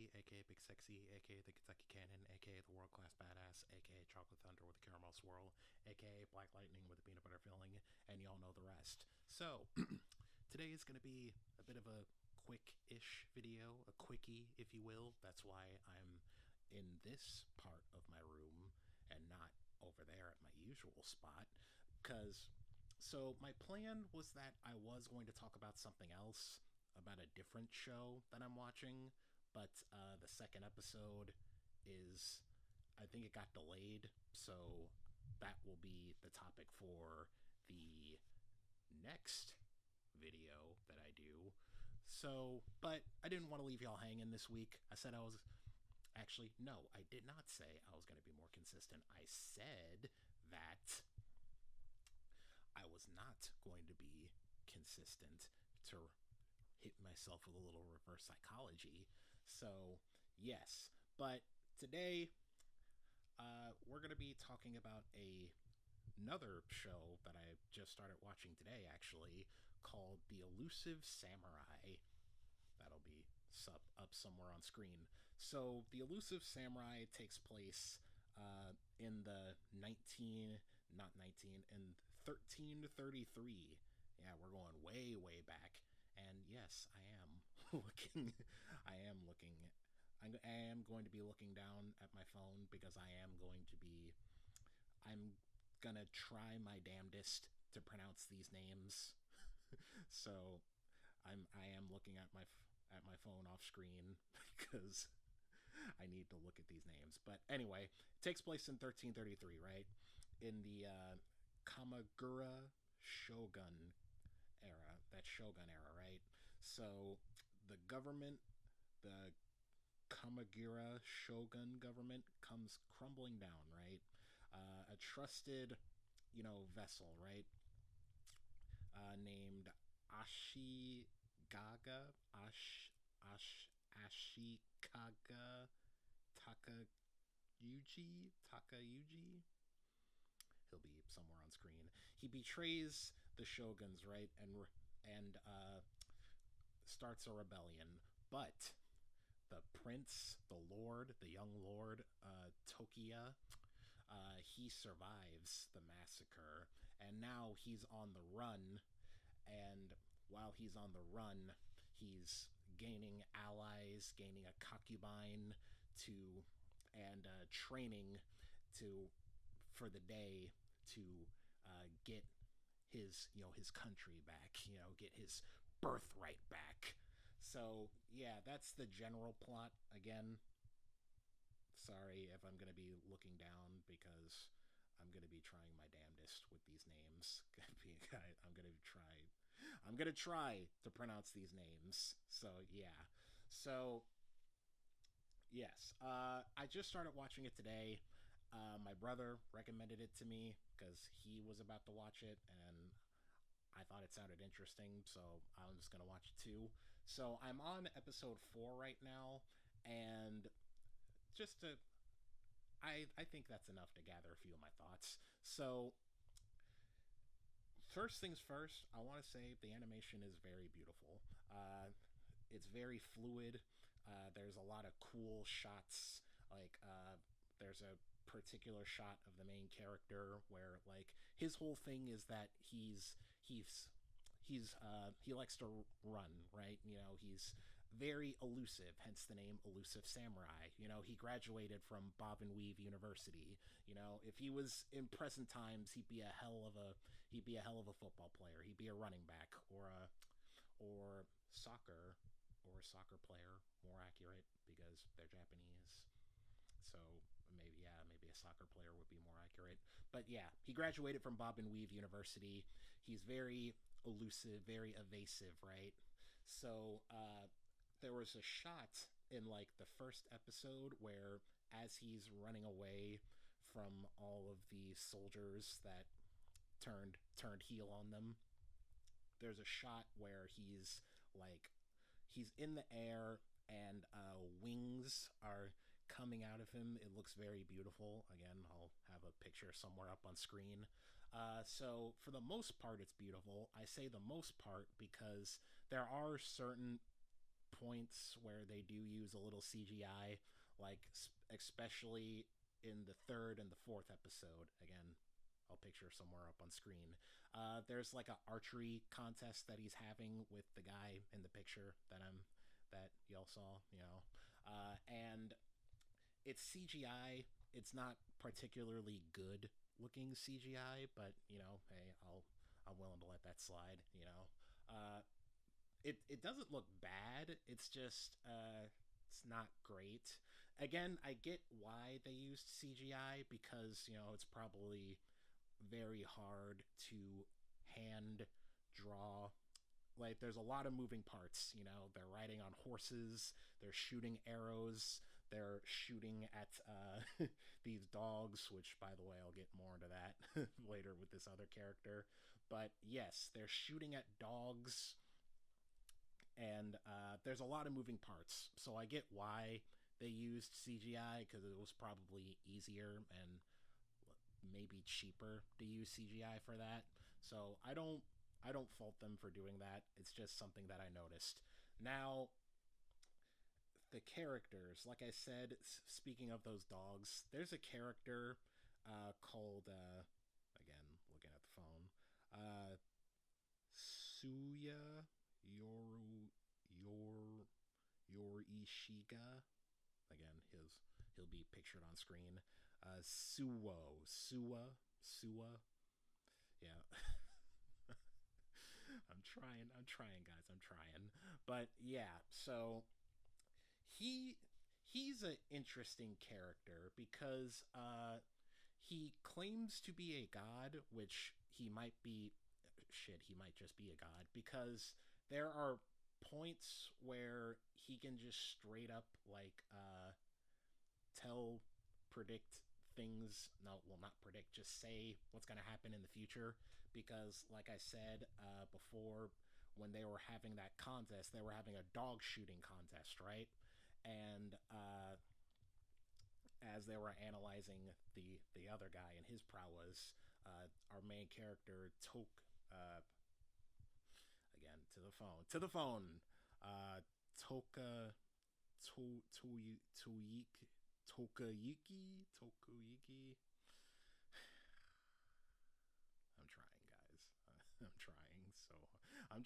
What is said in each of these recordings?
B, aka Big Sexy, aka the Kentucky Cannon, aka the World Class Badass, aka Chocolate Thunder with a Caramel Swirl, aka Black Lightning with a Peanut Butter Filling, and y'all know the rest. So, today is going to be a bit of a quick-ish video, a quickie, if you will. That's why I'm in this part of my room and not over there at my usual spot. So my plan was that I was going to talk about something else, about a different show that I'm watching, but the second episode is, I think it got delayed, so that will be the topic for the next video that I do. So, but I didn't want to leave y'all hanging this week. I said I was, actually, no, I did not say I was going to be more consistent. I said that I was not going to be consistent, to hit myself with a little reverse psychology. So, yes. But today, we're going to be talking about another show that I just started watching today, actually, called The Elusive Samurai. That'll be up somewhere on screen. So, The Elusive Samurai takes place in the in 1333. Yeah, we're going way, way back. And yes, I am looking. I am looking. I am going to be looking down at my phone because I am going to be. I'm gonna try my damnedest to pronounce these names. So, I am looking at my phone off screen because I need to look at these names. But anyway, it takes place in 1333, right? In the Kamagura Shogun era, that Shogun era, right? So the government, the Kamagura Shogun government comes crumbling down, right? A trusted, vessel, right? Named Ashigaga, Ashikaga Takayuji. He'll be somewhere on screen. He betrays the shoguns, right, and starts a rebellion. But the prince, the young lord, Tokiya, he survives the massacre, and now he's on the run. And while he's on the run, he's gaining allies, gaining a concubine and training for the day to get his country back, get his birthright back. So yeah, that's the general plot. Again, sorry if I'm gonna be looking down because I'm gonna be trying my damnedest with these names. I'm gonna try to pronounce these names. So yeah. So yes, I just started watching it today. My brother recommended it to me because he was about to watch it, and I thought it sounded interesting, so I'm just gonna watch it too. So I'm on episode 4 right now, and just to, I think that's enough to gather a few of my thoughts. So first things first, I want to say the animation is very beautiful. It's very fluid. There's a lot of cool shots. Like there's a particular shot of the main character where like his whole thing is that he likes to run, right? He's very elusive, hence the name Elusive Samurai. He graduated from Bob and Weave University. If he was in present times, he'd be a hell of a football player. He'd be a running back or soccer player, more accurate because they're Japanese. So maybe a soccer player would be more accurate. But yeah, he graduated from Bob and Weave University. He's very elusive, very evasive, right? So there was a shot in like the first episode where as he's running away from all of the soldiers that turned heel on them, there's a shot where he's in the air and wings are coming out of him. It looks very beautiful. Again, I'll have a picture somewhere up on screen. So for the most part, it's beautiful. I say the most part because there are certain points where they do use a little CGI, like especially in the third and the fourth episode. Again, I'll picture somewhere up on screen. There's like a archery contest that he's having with the guy in the picture that y'all saw, and it's CGI. It's not particularly good looking CGI, but hey, I'm willing to let that slide. It doesn't look bad. It's just it's not great. Again, I get why they used CGI because it's probably very hard to hand draw. Like there's a lot of moving parts. They're riding on horses, they're shooting arrows, they're shooting at these dogs, which by the way I'll get more into that later with this other character. But yes, they're shooting at dogs, and there's a lot of moving parts. So I get why they used CGI because it was probably easier and maybe cheaper to use CGI for that. So I don't fault them for doing that. It's just something that I noticed. Now, the characters, like I said, speaking of those dogs, there's a character called again, looking at the phone, Suya Yorishiga. Again, he'll be pictured on screen. Suwa. Yeah. I'm trying, guys. I'm trying. But yeah, so he's an interesting character because he claims to be a god, which he might be. Shit, he might just be a god because there are points where he can just straight up like tell, predict things. No, well, not predict, just say what's going to happen in the future. Because, like I said before, when they were having that contest, they were having a dog shooting contest, right? And as they were analyzing the other guy and his prowess, our main character again to the phone, Toka Tokuyuki. I'm trying, guys. I'm trying. So I'm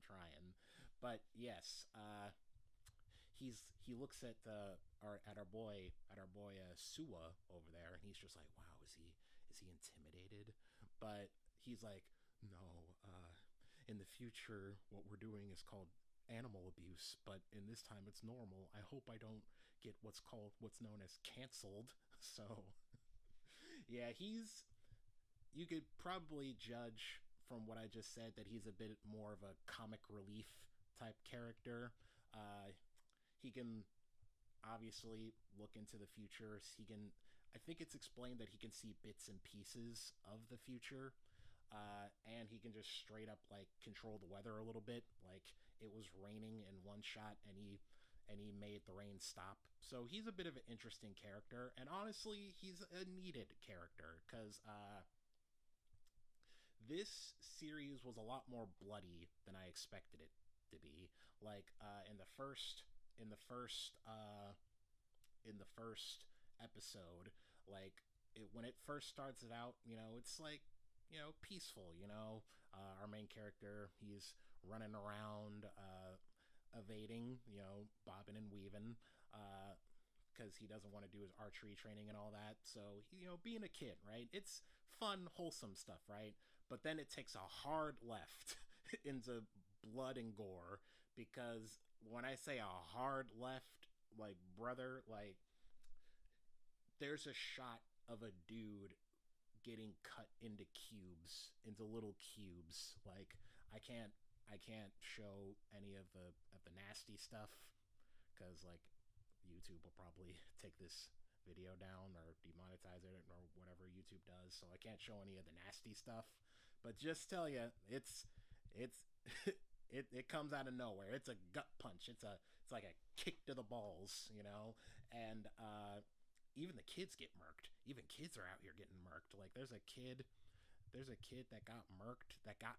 trying. But yes, he looks at our boy Suwa over there, and he's just like, wow, is he intimidated? But he's like, no. In the future, what we're doing is called animal abuse, but in this time it's normal. I hope I don't get what's known as canceled. So yeah, you could probably judge from what I just said that he's a bit more of a comic relief type character. He can obviously look into the future. I think it's explained that he can see bits and pieces of the future. And he can just straight up like control the weather a little bit. Like it was raining in one shot, and he made the rain stop. So he's a bit of an interesting character, and honestly, he's a needed character because this series was a lot more bloody than I expected it to be. Like in the first episode, like when it first starts it out, it's like peaceful. Our main character, he's running around, evading, bobbing and weaving, because he doesn't want to do his archery training and all that. So, being a kid, right? It's fun, wholesome stuff, right? But then it takes a hard left into blood and gore, because when I say a hard left, like, brother, like, there's a shot of a dude getting cut into little cubes. Like, I can't show any of the nasty stuff because like YouTube will probably take this video down or demonetize it or whatever YouTube does. So I can't show any of the nasty stuff. But just tell you, it's it comes out of nowhere. It's a gut punch. It's like a kick to the balls, and even the kids get murked. Even kids are out here getting murked. Like there's a kid that got murked, that got,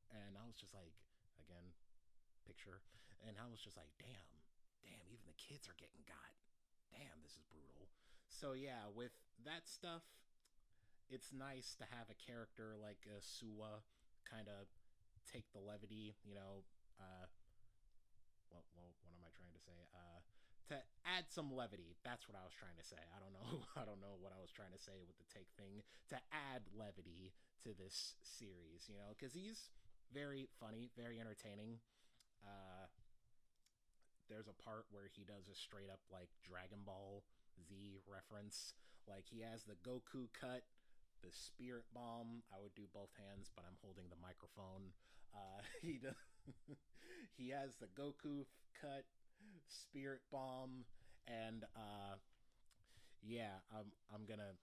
and I was just like, again, picture, and I was just like, damn, even the kids are getting got. Damn, this is brutal. So yeah, with that stuff, it's nice to have a character like Suwa kind of take the levity, what am I trying to say? To add some levity. That's what I was trying to say. I don't know. I don't know what I was trying to say with the take thing. To add levity to this series, because he's very funny, very entertaining. Uh, there's a part where he does a straight up like Dragon Ball Z reference. Like he has the Goku cut, the Spirit Bomb. I would do both hands, but I'm holding the microphone. He does, he has the Goku cut, Spirit Bomb, and yeah, I'm gonna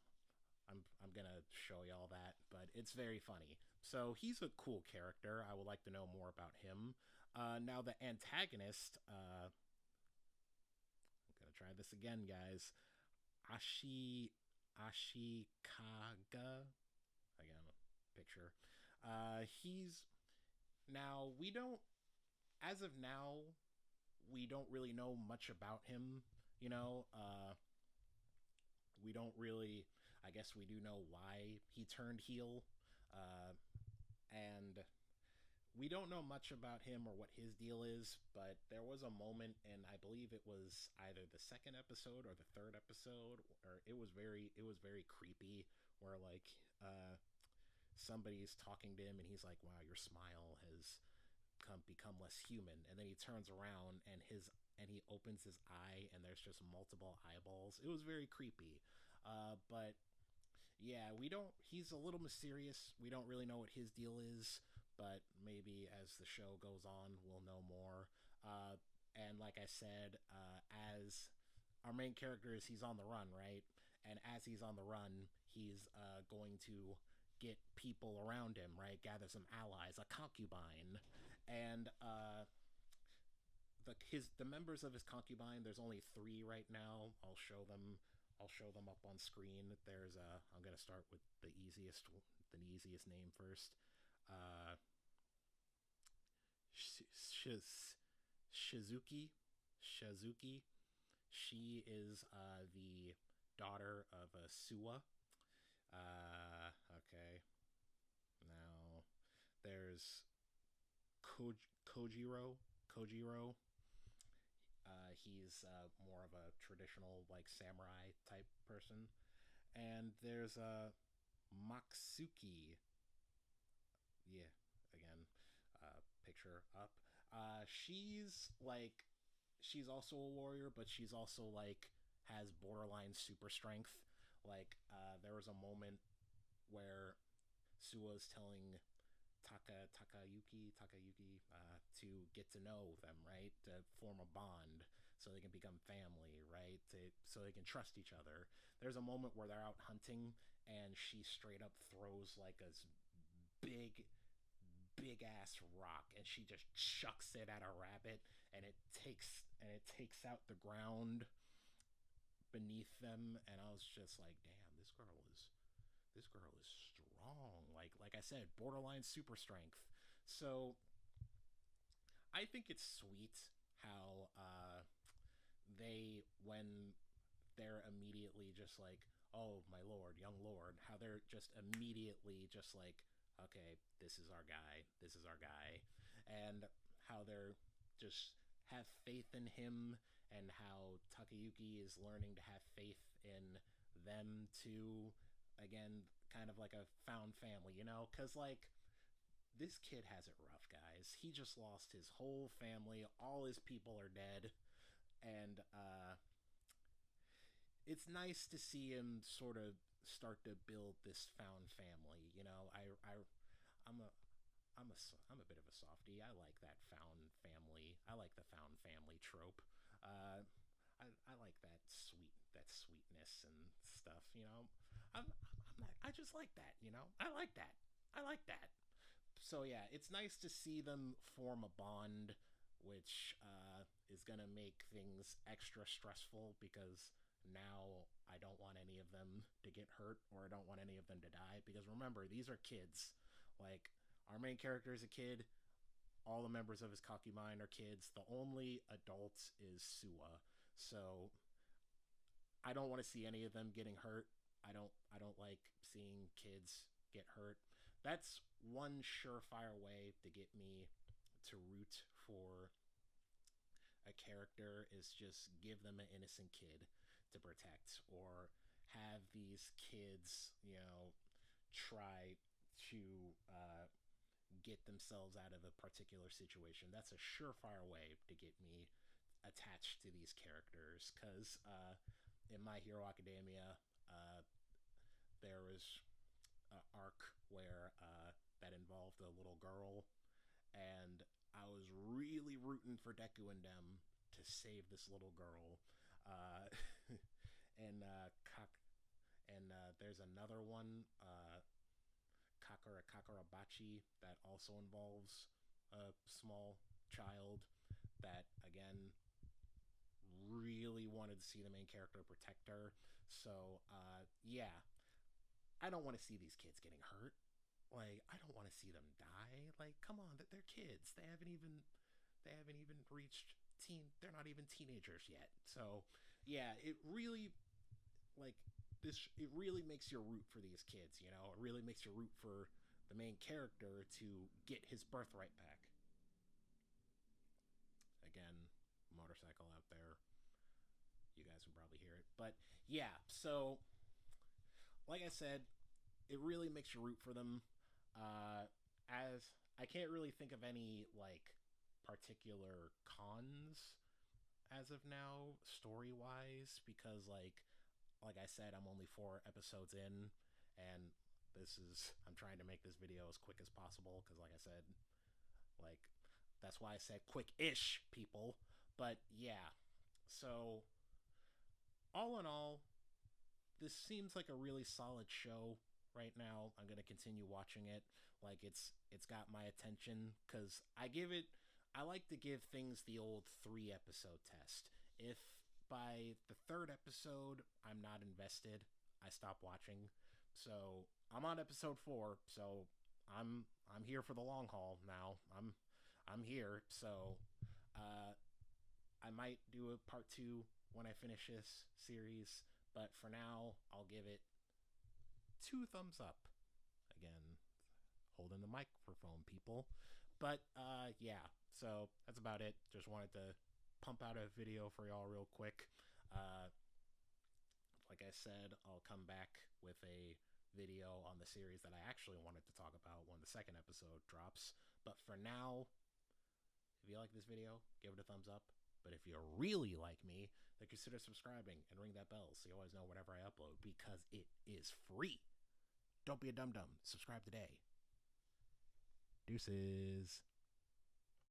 show y'all that, but it's very funny. So he's a cool character. I would like to know more about him. Now the antagonist, I'm gonna try this again, guys. Ashikaga. Again, picture. He's now we don't as of now we don't really know much about him. You know, we don't really. I guess we do know why he turned heel, and we don't know much about him or what his deal is, but there was a moment, and I believe it was either the second episode or the third episode, or it was very creepy, where like somebody's talking to him, and he's like, "Wow, your smile has become less human," and then he turns around and he opens his eye, and there's just multiple eyeballs. It was very creepy, but yeah, we don't. He's a little mysterious. We don't really know what his deal is, but maybe as the show goes on, we'll know more. And like I said, as our main character is, he's on the run, right? And as he's on the run, he's going to get people around him, right? Gather some allies, a concubine, and the members of his concubine. There's only three right now. I'll show them up on screen. I'm gonna start with the easiest name first. Uh, Shizuki. Shizuki. She is the daughter of a Suwa. Okay. Now there's Kojiro. Kojiro. He's more of a traditional like samurai type person, and there's Maksuki. Yeah, again, picture up. She's also a warrior, but she's also like has borderline super strength. Like there was a moment where Sua's telling Takayuki to get to know them, right? To form a bond so they can become family, right? So they can trust each other. There's a moment where they're out hunting, and she straight up throws like a big, big ass rock, and she just chucks it at a rabbit, and it takes out the ground beneath them, and I was just like, damn, this girl is strong. Like I said, borderline super strength. So I think it's sweet how when they're immediately just like, oh my lord, young lord, how they're just immediately just like, okay, this is our guy, this is our guy, and how they're just have faith in him, and how Takayuki is learning to have faith in them too. Again, kind of like a found family, because like this kid has it rough, guys. He just lost his whole family. All his people are dead. And it's nice to see him sort of start to build this found family. I'm a I'm a bit of a softie. I like that found family. I like the found family trope. I like that sweetness and stuff. I just like that. I like that. I like that. So yeah, it's nice to see them form a bond, which is gonna make things extra stressful because now I don't want any of them to get hurt, or I don't want any of them to die, because remember, these are kids. Like, our main character is a kid, all the members of his concubine are kids. The only adult is Suwa. So I don't want to see any of them getting hurt. I don't like seeing kids get hurt. That's one surefire way to get me to root for a character, is just give them an innocent kid to protect, or have these kids, try to get themselves out of a particular situation. That's a surefire way to get me attached to these characters. Because in My Hero Academia, there was an arc where that involved a little girl, and I was really rooting for Deku and them to save this little girl. Uh, and there's another one, Kakurabachi, that also involves a small child that, again, really wanted to see the main character protect her. So yeah, I don't want to see these kids getting hurt. Like, I don't want to see them die. Like, come on, they're kids. They haven't even reached teen. They're not even teenagers yet. So yeah, it really, like, this, it really makes you root for these kids. It really makes you root for the main character to get his birthright back. Again, motorcycle out there. You guys can probably hear it. But yeah, so like I said, it really makes you root for them. As I can't really think of any like particular cons as of now, story wise, because like I said, I'm only 4 episodes in, and I'm trying to make this video as quick as possible, because like I said, like, that's why I said quick-ish, people. But yeah, so all in all, this seems like a really solid show right now. I'm gonna continue watching it. Like, it's got my attention, because I like to give things the old 3-episode test. If by the 3rd episode I'm not invested, I stop watching. So I'm on episode 4, so I'm here for the long haul now. I'm here. So I might do a part 2 when I finish this series, but for now I'll give it 2 thumbs up. Again, holding the microphone, people. But yeah, so that's about it. Just wanted to pump out a video for y'all real quick. Like I said, I'll come back with a video on the series that I actually wanted to talk about when the 2nd episode drops. But for now, if you like this video, give it a thumbs up. But if you really like me, then consider subscribing and ring that bell so you always know whenever I upload, because it is free. Don't be a dum-dum. Subscribe today. Deuces.